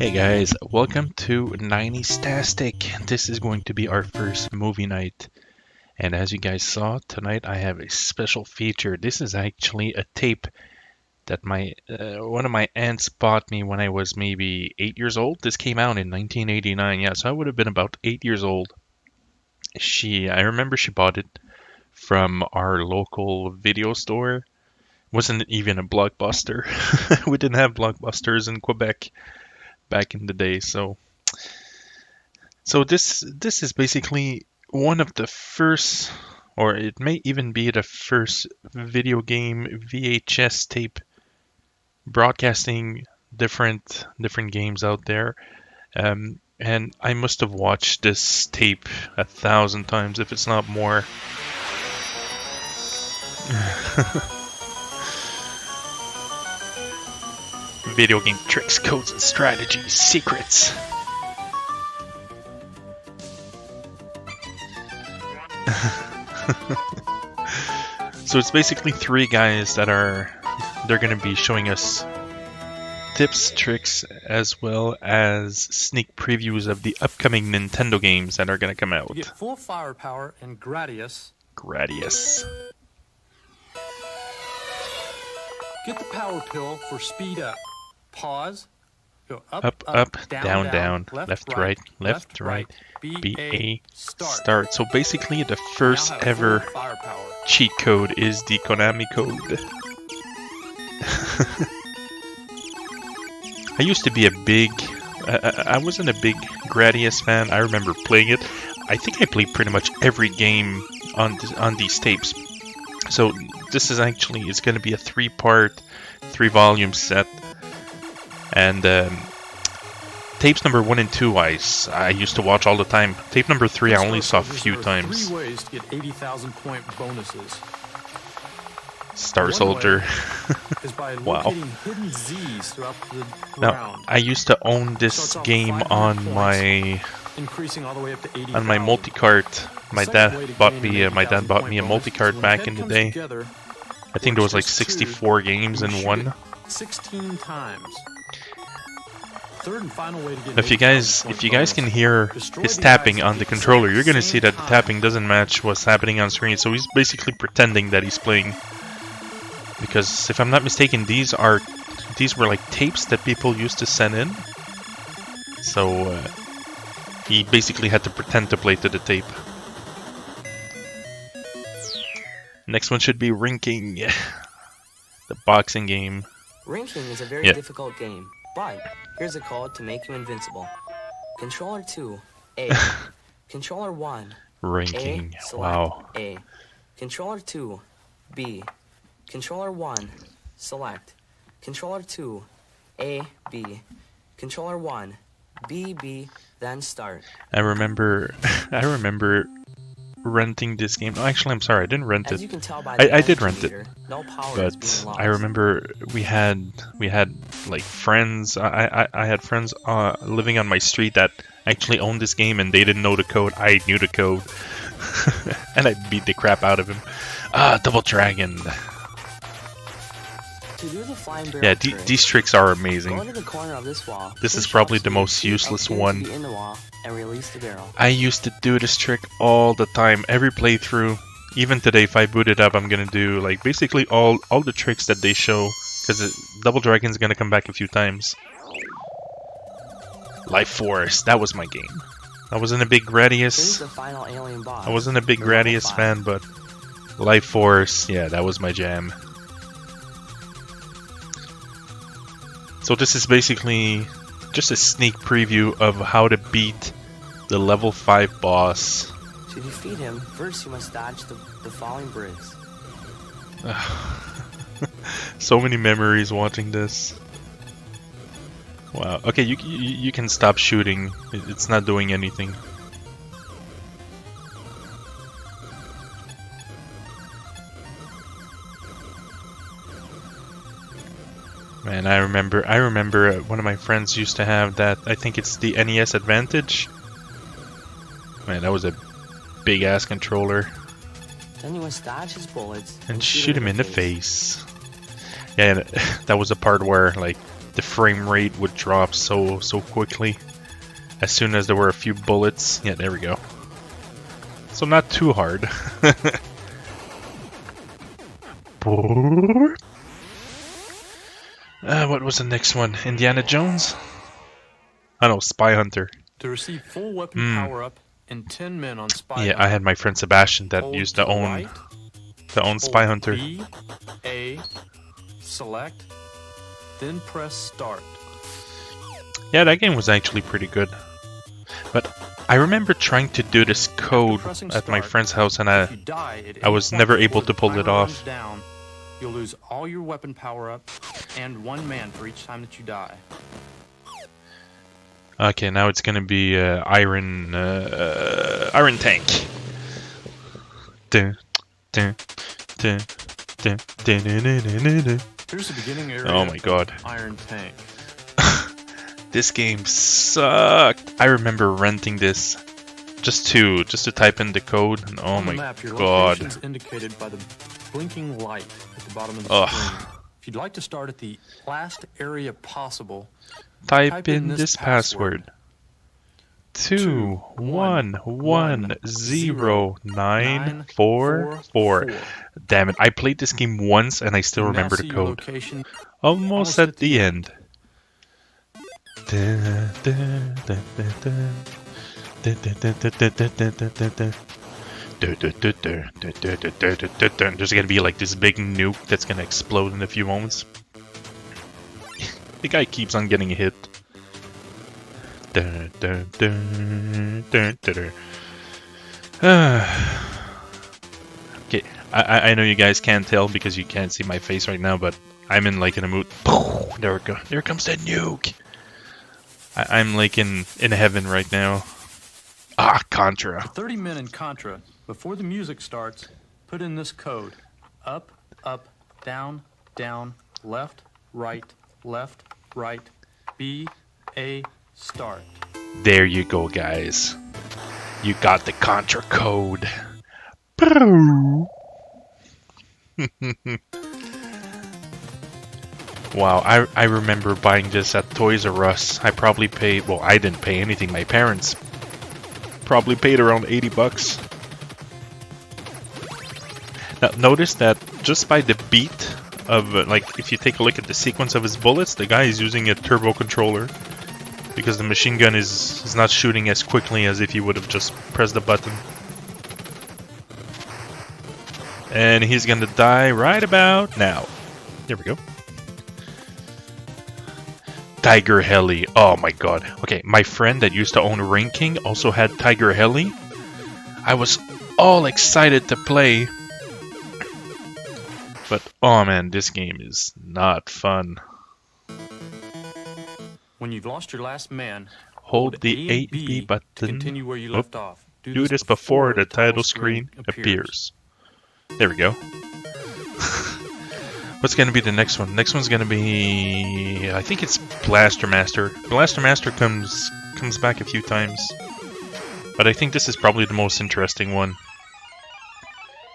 Hey guys, welcome to 90stastic. This is going to be our first movie night. And as you guys saw, tonight I have a special feature. This is actually a tape that my one of my aunts bought me when I was maybe 8 years old. This came out in 1989. Yeah, so I would have been about 8 years old. I remember she bought it from our local video store. Wasn't even a Blockbuster. We didn't have Blockbusters in Quebec back in the day, so this is basically one of the first, or it may even be the first video game VHS tape broadcasting different games out there. And I must have watched this tape 1,000 times, if it's not more. Video game tricks, codes, and strategies, secrets. So it's basically three guys they're going to be showing us tips, tricks, as well as sneak previews of the upcoming Nintendo games that are going to come out. You get full firepower and Gradius. Gradius. Get the power pill for speed up. Pause. Go Up, down, left, right, left, right. BA, start. So basically the first ever cheat code is the Konami code. I used to be a big... I wasn't a big Gradius fan. I remember playing it. I think I played pretty much every game on these tapes. So this is actually, it's going to be a 3-part, 3-volume set. And tapes number 1 and 2 I used to watch all the time. Tape number 3 I only saw a few times. 3 ways to get 80,000 point bonuses. Star Soldier. Is by Wow. locating hidden Z's throughout the Now, ground. I used to own this game on my Increasing all the way up to 80,000. on my multi-cart. My dad bought me a multi-cart back in the day. I think there was like 64 games in one. 16 times. Third and final way to get If you guys can hear his tapping on the controller, you're gonna see that the tapping doesn't match what's happening on screen. So he's basically pretending that he's playing. Because if I'm not mistaken, these were like tapes that people used to send in. So he basically had to pretend to play to the tape. Next one should be Rinking, the boxing game. Rinking is a very difficult game, but here's a code to make you invincible. Controller 2, A. Controller 1, Rinking, A, select wow. A. Controller 2, B. Controller 1, select. Controller 2, A, B. Controller 1, B, B, then start. I remember renting this game. Oh, actually, I'm sorry, I didn't rent As it. you can tell by the I did energy rent meter, it, no power is being but lost. I remember we had like friends. I had friends living on my street that actually owned this game, and they didn't know the code. I knew the code, and I beat the crap out of him. Double Dragon. To do the flying barrel Yeah, trick, these tricks are go amazing. to the corner of this wall. This is push probably up the so most your feet useless appear to one. be in the wall, and release the barrel. I used to do this trick all the time, every playthrough. Even today, if I boot it up, I'm gonna do like basically all the tricks that they show, because Double Dragon's gonna come back a few times. Life Force, that was my game. I wasn't a big Here's Gradius. the final alien boss. I wasn't a big for level Gradius 5. fan, but Life Force, yeah, that was my jam. So this is basically just a sneak preview of how to beat the level 5 boss. To defeat him, first you must dodge the falling bricks. So many memories watching this. Wow. Okay, you can stop shooting. It's not doing anything. Man, I remember one of my friends used to have that. I think it's the NES Advantage. Man, that was a big ass controller. Then you must dodge his bullets And shoot him in the face. Yeah, that was the part where like the frame rate would drop so quickly as soon as there were a few bullets. Yeah, there we go. So not too hard. What was the next one? Indiana Jones? Oh no, Spy Hunter. To receive full weapon power up and 10 men on Spy Yeah, Hunter, I had my friend Sebastian that hold used to to own right, Spy hold Hunter. B, A, select, then press start. Yeah, that game was actually pretty good. But I remember trying to do this code pressing at my start, friend's house, and If you die at I was any never point able before to the pull it timer off. runs down, you'll lose all your weapon power up and 1 man for each time that you die. Okay, now it's gonna be Iron Tank. Dun, dun, dun, dun, dun, dun, dun, dun, dun. Here's the beginning area. Oh my god. of Iron Tank. This game sucked. I remember renting this just to type in the code, and oh On the my map, your god. location's indicated by the blinking light at the bottom of the Ugh. screen. If you'd like to start at the last area possible, Type in this password. 21109444. Damn it, I played this game once and I still and remember now the see your code. location. Almost at the end. There's gonna be like this big nuke that's gonna explode in a few moments. The guy keeps on getting hit. Okay, I know you guys can't tell because you can't see my face right now, but I'm in like in a mood. There we go. There comes that nuke. I'm like in heaven right now. Ah, Contra. 30 men in Contra. Before the music starts, put in this code. Up, up, down, down, left, right, B, A, start. There you go, guys. You got the Contra code. Wow, I remember buying this at Toys R Us. I probably paid, well, I didn't pay anything. My parents probably paid around 80 bucks. Now, notice that just by the beat of, like, if you take a look at the sequence of his bullets, the guy is using a turbo controller because the machine gun is not shooting as quickly as if he would have just pressed the button. And he's gonna die right about now. There we go. Tiger Heli. Oh my god. Okay, my friend that used to own Rain King also had Tiger Heli. I was all excited to play. But, oh man, this game is not fun. When you've lost your last man, Hold the A A and B B to button. continue where you Oh, left off. do this before the title screen appears. There we go. What's gonna be the next one? Next one's gonna be, I think it's Blaster Master. Blaster Master comes back a few times, but I think this is probably the most interesting one.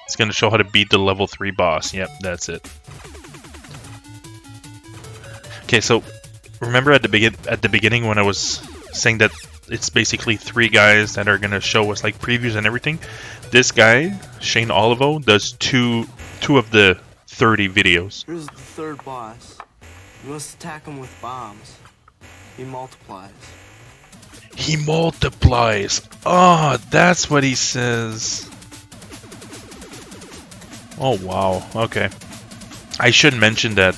It's gonna show how to beat the level 3 boss. Yep, that's it. Okay, so remember at the beginning when I was saying that it's basically 3 guys that are gonna show us like previews and everything. This guy, Shane Olivo, does two of the 30 videos. Here's the third boss. You must attack him with bombs. He multiplies. He multiplies. Oh, that's what he says. Oh wow. Okay. I should mention that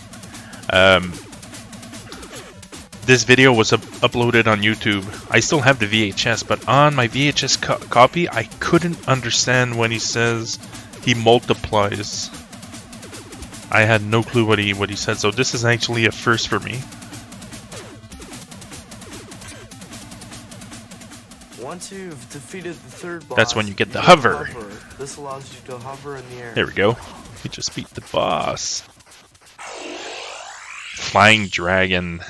this video was uploaded on YouTube. I still have the VHS, but on my VHS copy, I couldn't understand when he says he multiplies. I had no clue what he said, so this is actually a first for me. Once you've defeated the third boss, That's when you get the can hover. This allows you to hover in the air. There we go. We just beat the boss. Flying Dragon.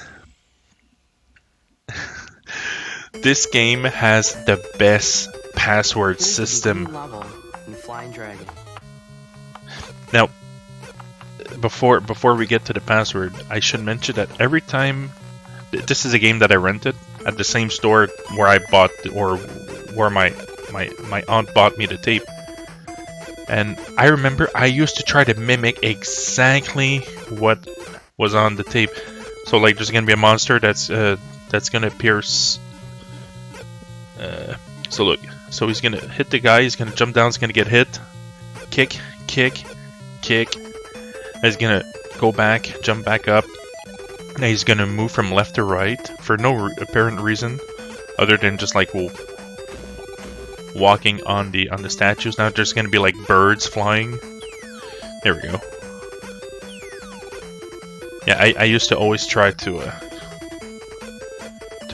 This game has the best password Here's the system. beginning level in Flying Dragon. Now, before we get to the password, I should mention that every time this is a game that I rented at the same store where I bought or where my aunt bought me the tape. And I remember I used to try to mimic exactly what was on the tape. So like there's gonna be a monster that's gonna pierce. So look, so he's gonna hit the guy. He's gonna jump down. He's gonna get hit. Kick, kick, kick. He's gonna go back, jump back up. Now he's gonna move from left to right for no apparent reason, other than just like walking on the statues. Now there's gonna be like birds flying. There we go. Yeah, I used to always try to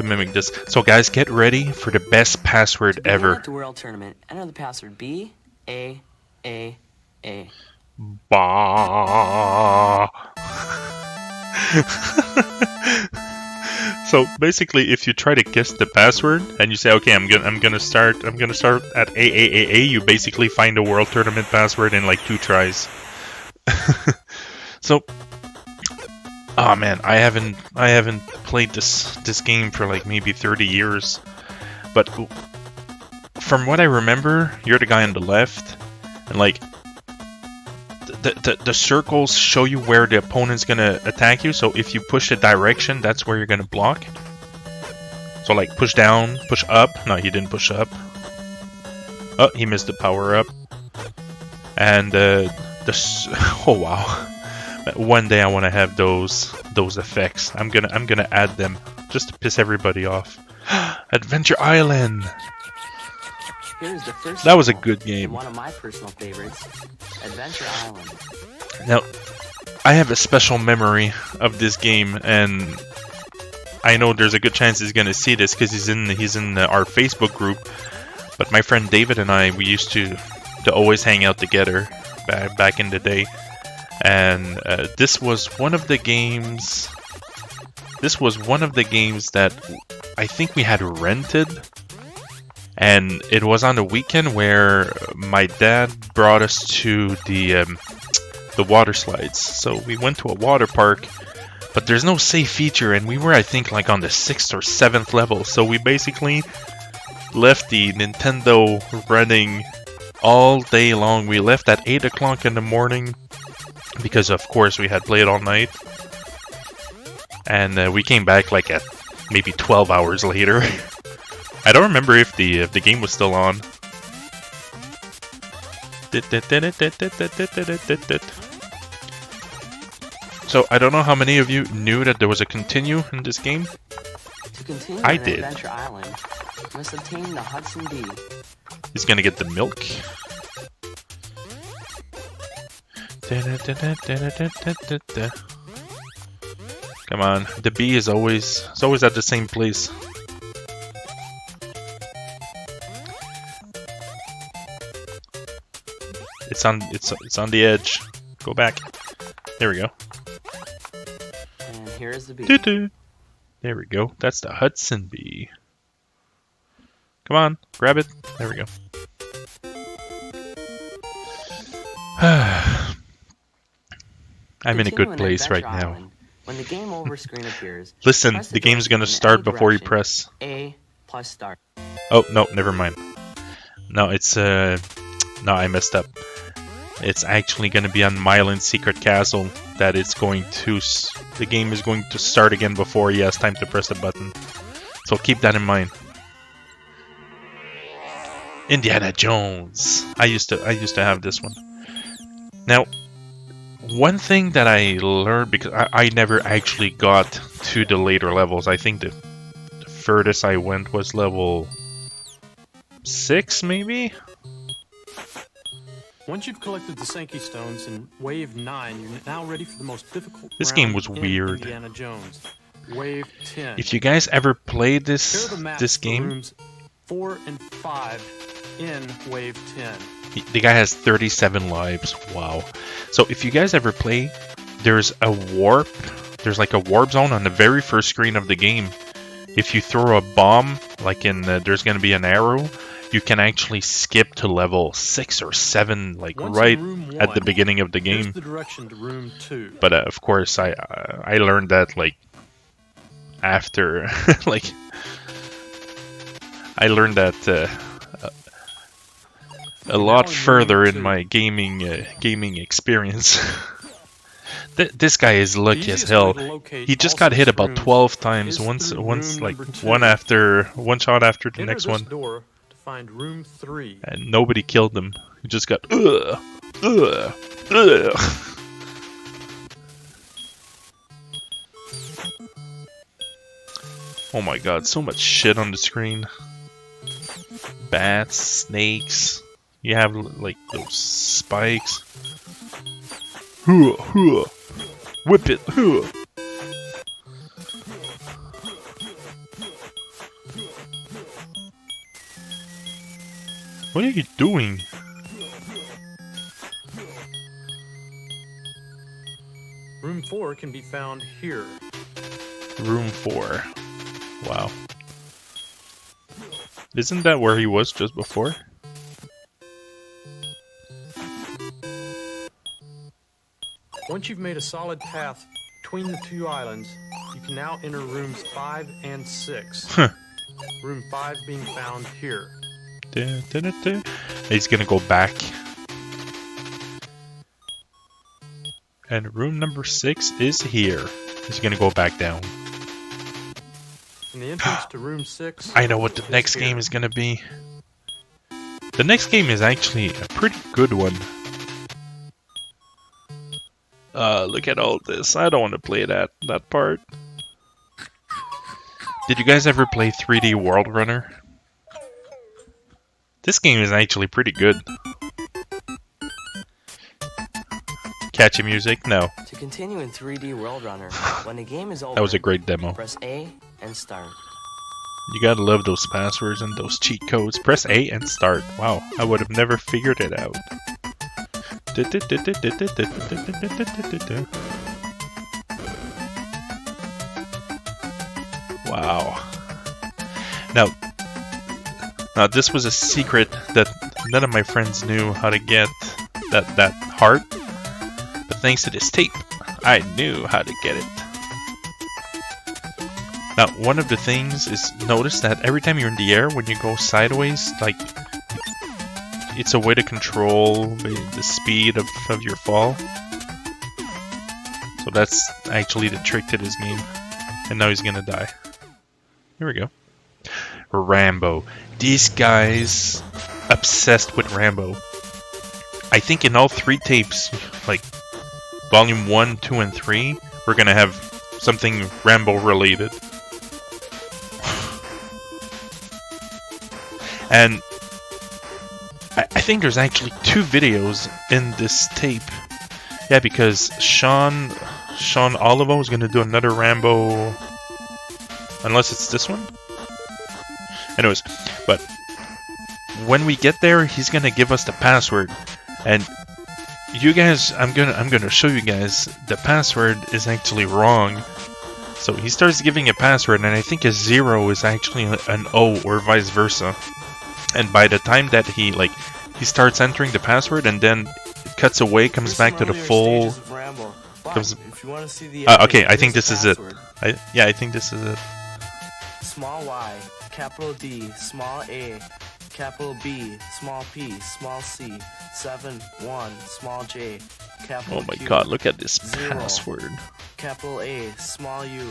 mimic this. So guys, get ready for the best password ever. At the World Tournament, enter the password B A A A. Bah. So basically, if you try to guess the password and you say, "Okay, I'm gonna start at AAAA," you basically find a World Tournament password in like 2 tries. So, oh man, I haven't played this game for like maybe 30 years, but from what I remember, you're the guy on the left, and like the circles show you where the opponent's gonna attack you. So if you push the direction, that's where you're gonna block. So like push down, push up. No, he didn't push up. Oh, he missed the power up. And oh wow. One day I want to have those effects. I'm gonna add them just to piss everybody off. Adventure Island. Here's the first That was a level, good game. One of my personal favorites, Adventure Island. Now, I have a special memory of this game, and I know there's a good chance he's gonna see this because he's in our Facebook group. But my friend David and I, we used to always hang out together back in the day, and this was one of the games. This was one of the games that I think we had rented. And it was on the weekend where my dad brought us to the water slides. So we went to a water park, but there's no save feature, and we were, I think, like on the 6th or 7th level. So we basically left the Nintendo running all day long. We left at 8 o'clock in the morning because, of course, we had played all night. And we came back like at maybe 12 hours later. I don't remember if the game was still on. So I don't know how many of you knew that there was a continue in this game. To continue I on did. Adventure Island, you must obtain the Hudson Bee. He's gonna get the milk. Come on, the bee is always at the same place. It's on the edge. Go back. There we go. And here is the bee. Doo-doo. There we go. That's the Hudson Bee. Come on, grab it. There we go. I'm in a Continue good on place right Adventure now. Island. When the game over screen appears, Listen, press the game's button gonna in start any before you direction. press. A plus start. Oh, no, never mind. No, it's no, I messed up. It's actually going to be on Mylan's Secret Castle that it's going to the game is going to start again before he has time to press the button. So keep that in mind. Indiana Jones. I used to have this one. Now, one thing that I learned, because I never actually got to the later levels. I think the furthest I went was level 6, maybe? Once you've collected the Sankey Stones in Wave 9, you're now ready for the most difficult This round game was in weird. Indiana Jones. Wave 10. If you guys ever played Here this are the maps this for game, rooms 4 and 5 in Wave 10. the guy has 37 lives. Wow. So if you guys ever play, there's a warp. There's like a warp zone on the very first screen of the game. If you throw a bomb, like in there's going to be an arrow, you can actually skip to level 6 or 7, like Once right in room at the 1, beginning of the here's game. the direction to room 2. But of course, I learned that like after, like I learned that a lot Now in further room in 2. my gaming experience. This guy is The lucky as easiest hell. way to locate He just all got hit 6 about rooms 12 times. is Once through like room number 2. one shot after the Enter next this one, door to find room 3. and nobody killed him. He just got ugh, ugh, ugh. Oh my god, so much shit on the screen. Bats, snakes. You have like those spikes. Huh, huh. Whip it. Huh. What are you doing? Room 4 can be found here. Room 4. Wow. Isn't that where he was just before? Once you've made a solid path between the 2 islands, you can now enter rooms 5 and 6. Huh. Room 5 being found here. Dun, dun, dun, dun. He's gonna go back. And room number 6 is here. He's gonna go back down. And the entrance to room 6. I know what the next here. game is gonna be. The next game is actually a pretty good one. Look at all this. I don't want to play that part. Did you guys ever play 3D World Runner? This game is actually pretty good. Catchy music? No. To continue in 3D World Runner, when the game is over, That was a great demo. press A and start. You gotta love those passwords and those cheat codes. Press A and start. Wow, I would have never figured it out. Wow. Now this was a secret that none of my friends knew how to get that heart. But thanks to this tape, I knew how to get it. Now, one of the things is notice that every time you're in the air, when you go sideways, like it's a way to control the speed of your fall. So that's actually the trick to this game. And now he's gonna die. Here we go. Rambo. These guys obsessed with Rambo. I think in all 3 tapes, like volume 1, 2, and 3, we're gonna have something Rambo related. And I think there's actually 2 videos in this tape. Yeah, because Sean Olivo is gonna do another Rambo, unless it's this one. Anyways, but when we get there, he's gonna give us the password, and you guys, I'm gonna show you guys the password is actually wrong. So he starts giving a password, and I think a 0 is actually an O, or vice versa. And by the time that he starts entering the password, and then it cuts away, comes back to the full. Comes. If you want to see the Okay, I think this is it. I think this is it. Small y, capital D, small a, capital B, small p, small c, 7, 1, small j, capital Oh my Q, God! Look at this 0, password. capital A, small u,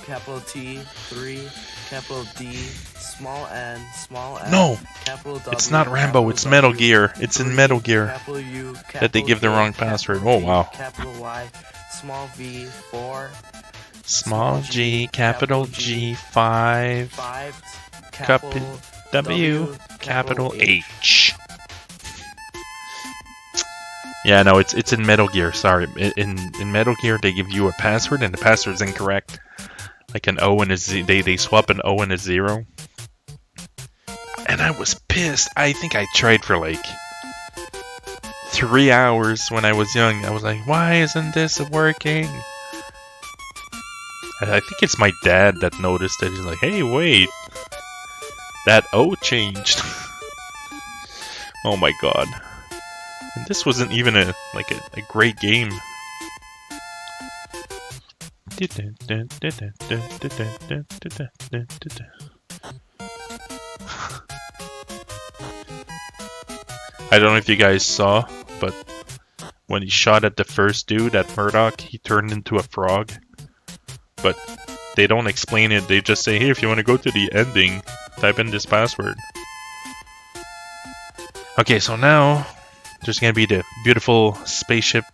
capital T, 3, capital D, small n, small f, No, capital W, it's not Rambo. capital It's Metal W, Gear. It's in 3, Metal Gear. capital U, That they give the capital wrong K, password. capital Oh T, wow. Capital Y, small v, 4, Small G, capital G, 5, 5, capital capital W, capital H. Yeah, no, it's in Metal Gear. Sorry, in Metal Gear they give you a password and the password's incorrect, like an O and a Z. They swap an O and a 0. And I was pissed. I think I tried for like 3 hours when I was young. I was like, why isn't this working? I think it's my dad that noticed it. He's like, hey, wait. That O changed. Oh my god. And this wasn't even a great game. I don't know if you guys saw, but when he shot at the first dude, at Murdoch, he turned into a frog. But they don't explain it, they just say, hey, if you want to go to the ending, type in this password. Okay, so now there's gonna be the beautiful spaceship